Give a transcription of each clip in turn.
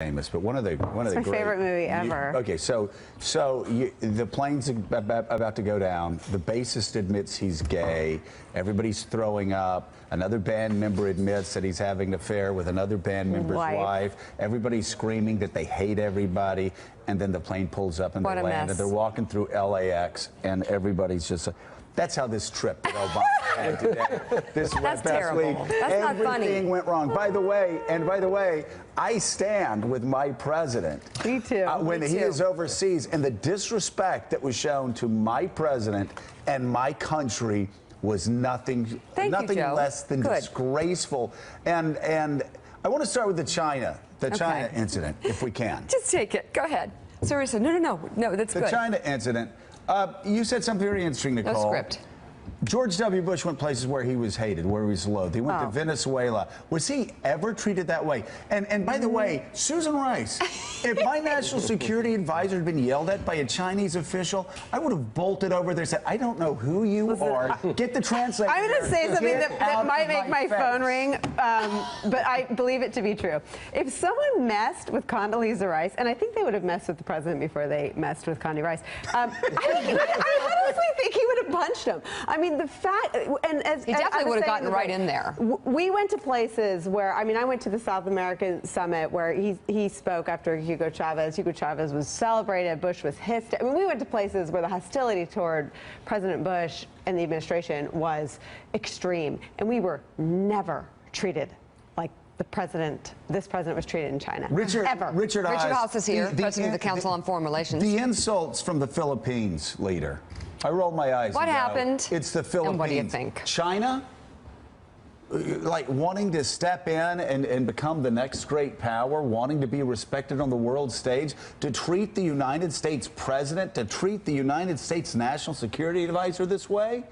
famous, but one of the my great favorite movie ever. Okay, the plane's about to go down. The bassist admits he's gay. Everybody's throwing up. Another band member admits that he's having an affair with another band member's wife. Everybody's screaming that they hate everybody, and then the plane pulls up and they land, and they're walking through LAX, and everybody's just. That's how this trip that Obama had today. That's terrible. Week, that's not funny. Everything went wrong. By the way, I stand with my president. Me too. When he is overseas, and the disrespect that was shown to my president and my country was nothing less than disgraceful. And I want to start with the China incident, if we can. Just take it. Go ahead. Seriously, no, that's good. The China incident. You said something very interesting, Nicole. No script. George W. Bush went places where he was hated, where he was loathed. He went to Venezuela. Was he ever treated that way? And by the way, Susan Rice, if my national security advisor had been yelled at by a Chinese official, I would have bolted over there and said, I don't know who you are. Get the translator. I'm going to say something that might make my phone ring, but I believe it to be true. If someone messed with Condoleezza Rice, and I think they would have messed with the president before they messed with Condi Rice, I honestly think he would have punched him. I mean, the fact, and as he definitely would have gotten right in there. We went to places where, I mean, I went to the South American Summit where he spoke after Hugo Chavez. Hugo Chavez was celebrated. Bush was hissed. I mean, we went to places where the hostility toward President Bush and the administration was extreme, and we were never treated like this president was treated in China. Richard Haass is here, president of the Council on Foreign Relations. The insults from the Philippines leader. I rolled my eyes. What happened? It's the Philippines. And what do you think? China, like wanting to step in and become the next great power, wanting to be respected on the world stage, to treat the United States president, to treat the United States national security advisor this way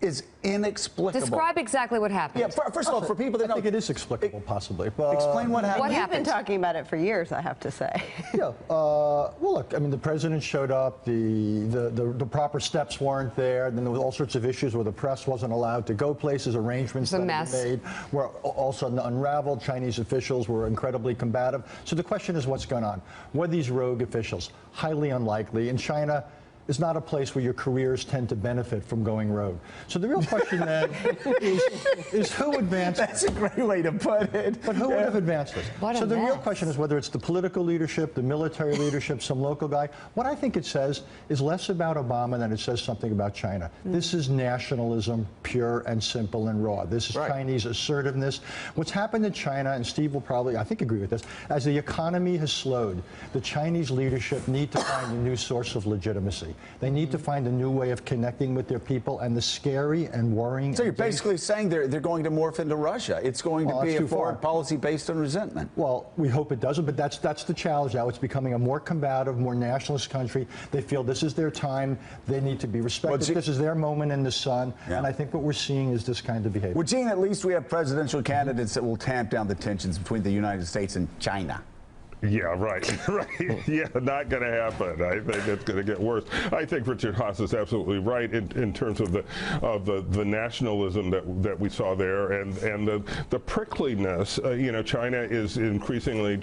is inexplicable. Describe exactly what happened. Yeah, first of all, for people that I think it is explicable, possibly. But explain what happened. We've been talking about it for years, I have to say. Yeah. Well, look, I mean, the president showed up. The proper steps weren't there. Then there was all sorts of issues where the press wasn't allowed to go places. Arrangements that were made were all of a sudden unraveled. Chinese officials were incredibly combative. So the question is, what's going on? Were these rogue officials? Highly unlikely. In China, is not a place where your careers tend to benefit from going rogue. So the real question then is who advanced That's a great way to put it. But who would have advanced this? So the real question is whether it's the political leadership, the military leadership, some local guy. What I think it says is less about Obama than it says something about China. This is nationalism, pure and simple and raw. This is Chinese assertiveness. What's happened in China, and Steve will probably, I think, agree with this, as the economy has slowed, the Chinese leadership need to find a new source of legitimacy. They need to find a new way of connecting with their people, and the scary and worrying. So you're basically saying they're going to morph into Russia. It's going to be a foreign policy based on resentment. Well, we hope it doesn't, but that's the challenge now. It's becoming a more combative, more nationalist country. They feel this is their time. They need to be respected. This is their moment in the sun, and I think what we're seeing is this kind of behavior. Well, Gene, at least we have presidential candidates that will tamp down the tensions between the United States and China. Yeah, right. Yeah, not going to happen. I think it's going to get worse. I think Richard Haass is absolutely right in terms of the nationalism that we saw there and the prickliness. You know, China is increasingly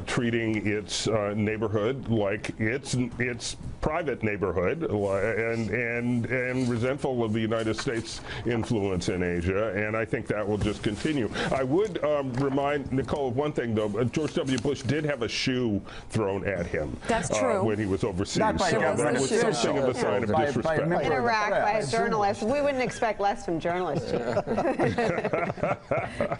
treating its neighborhood like its private neighborhood, and resentful of the United States influence in Asia. And I think that will just continue. I would remind Nicole of one thing, though. George W. Bush did have a shoe thrown at him. That's true. When he was overseas. Not by that was something of a sign of disrespect. In Iraq, by a journalist. We wouldn't expect less from journalists.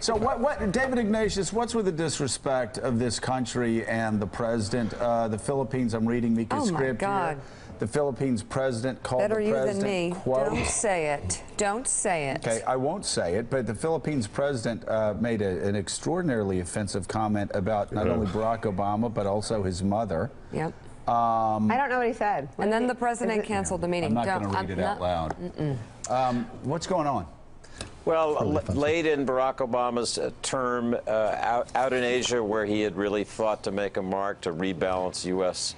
So what, David Ignatius, what's with the disrespect of this country and the president? The Philippines, I'm reading Mika's script here. The Philippines president called the president, Better you than me. quote, Don't say it. Don't say it. Okay, I won't say it, but the Philippines president made an extraordinarily offensive comment about not only Barack Obama, but also his mother. Yep. I don't know what he said. And then the president canceled the meeting. I'm not going to read it out loud. What's going on? Well, late in Barack Obama's term out in Asia, where he had really thought to make a mark to rebalance U.S.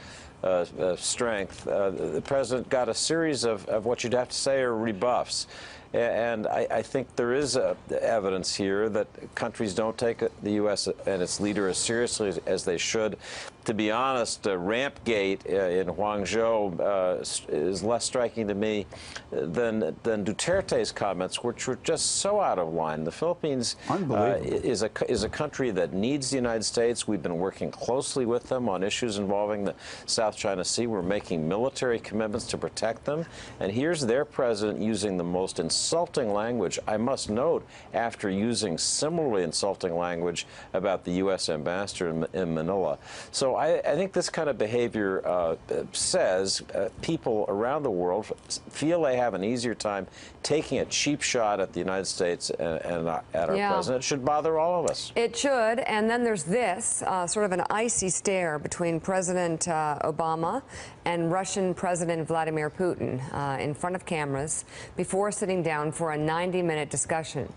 Strength, the president got a series of what you'd have to say are rebuffs. And I think there is evidence here that countries don't take the U.S. and its leader as seriously as they should. To be honest, Rampgate in Guangzhou is less striking to me than Duterte's comments, which were just so out of line. The Philippines is a country that needs the United States. We've been working closely with them on issues involving the South China Sea. We're making military commitments to protect them. And here's their president using the most insulting language, I must note, after using similarly insulting language about the U.S. ambassador in Manila. So I think this kind of behavior says people around the world feel they have an easier time taking a cheap shot at the United States and at our president. It should bother all of us. It should. And then there's this sort of an icy stare between President Obama and Russian President Vladimir Putin in front of cameras before sitting down for a 90-minute discussion.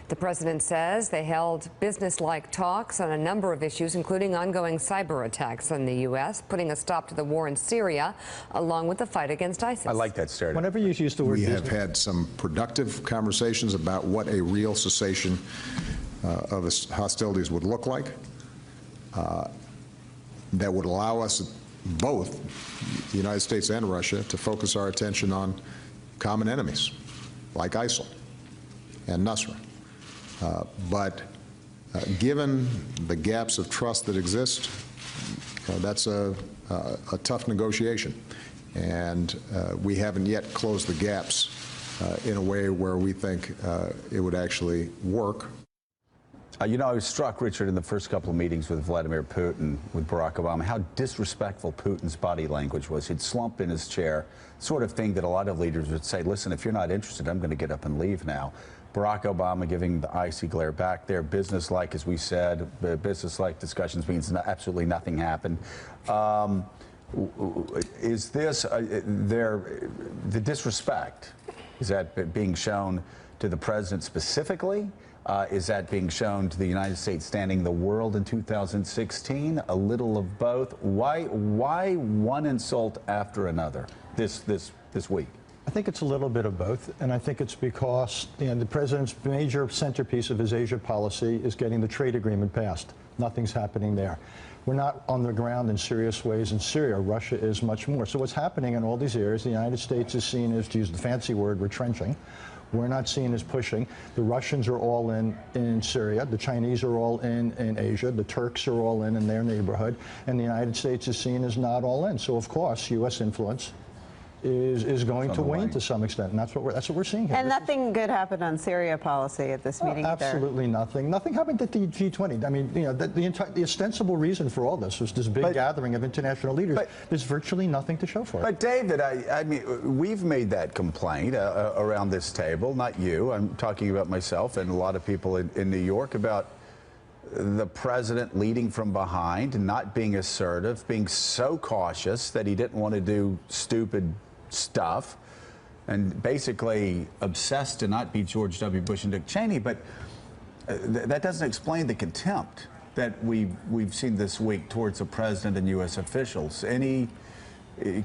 The president says they held business-like talks on a number of issues, including ongoing cyber attacks on the U.S., putting a stop to the war in Syria, along with the fight against ISIS. I like that stare. Whenever you use the word we have had some productive conversations about what a real cessation of hostilities would look like that would allow us both, the United States and Russia, to focus our attention on common enemies like ISIL and Nusra. But given the gaps of trust that exist, that's a tough negotiation. And we haven't yet closed the gaps in a way where we think it would actually work. You know, I was struck, Richard, in the first couple of meetings with Vladimir Putin, with Barack Obama, how disrespectful Putin's body language was. He'd slump in his chair, sort of thing that a lot of leaders would say, listen, if you're not interested, I'm going to get up and leave now. Barack Obama giving the icy glare back there, business-like, as we said, business-like discussions means absolutely nothing happened. Is this, the disrespect, is that being shown to the president specifically? Is that being shown to the United States standing the world in 2016? A little of both. Why one insult after another this week? I think it's a little bit of both, and I think it's because the president's major centerpiece of his Asia policy is getting the trade agreement passed. Nothing's happening there. We're not on the ground in serious ways in Syria. Russia is much more. So what's happening in all these areas, the United States is seen as, to use the fancy word, retrenching. We're not seen as pushing. The Russians are all in Syria. The Chinese are all in Asia. The Turks are all in their neighborhood. And the United States is seen as not all in. So, of course, U.S. influence is going to wane to some extent, and that's what we're seeing here. And nothing good happened on Syria policy at this meeting either. Absolutely nothing. Nothing happened at the G20. I mean, the ostensible reason for all this was this big gathering of international leaders. There's virtually nothing to show for it. But David, I mean, we've made that complaint around this table. Not you. I'm talking about myself and a lot of people in New York about the president leading from behind, not being assertive, being so cautious that he didn't want to do stupid stuff, and basically obsessed to not be George W. Bush and Dick Cheney. But that doesn't explain the contempt that we've seen this week towards the president and U.S. officials. Any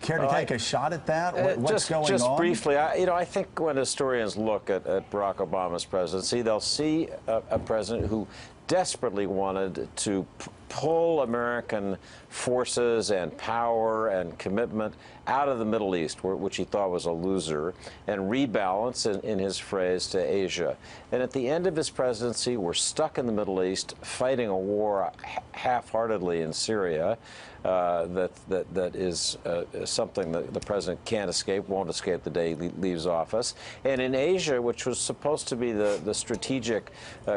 care to take a shot at that? What's going on? Just briefly, I think when historians look at Barack Obama's presidency, they'll see a president who desperately wanted to pull American forces and power and commitment out of the Middle East, which he thought was a loser, and rebalance, in his phrase, to Asia. And at the end of his presidency, we're stuck in the Middle East, fighting a war half-heartedly in Syria. That is something that the president can't escape, won't escape the day he leaves office. And in Asia, which was supposed to be the strategic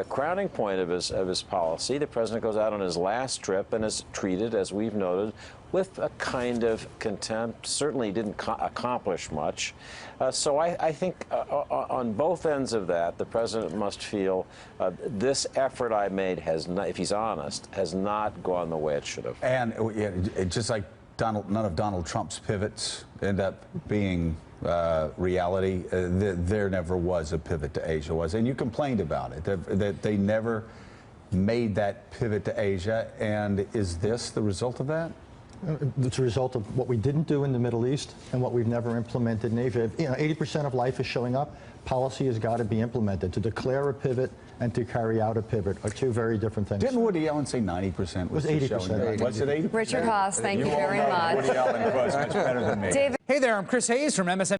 crowning point of his policy, the president goes out on his last trip and is treated, as we've noted, with a kind of contempt. Certainly didn't accomplish much. So I think on both ends of that, the president must feel this effort I made has not, if he's honest, has not gone the way it should have. And just like none of Donald Trump's pivots end up being reality, there never was a pivot to Asia, was. And you complained about it, that they never made that pivot to Asia. And is this the result of that? It's a result of what we didn't do in the Middle East and what we've never implemented in Asia. 80% of life is showing up. Policy has got to be implemented. To declare a pivot and to carry out a pivot are two very different things. Didn't Woody Allen say 90% was 80%. Was it 80%? Richard Haas, thank you all very know much. Woody Allen quotes much better than me. David. Hey there, I'm Chris Hayes from MSN.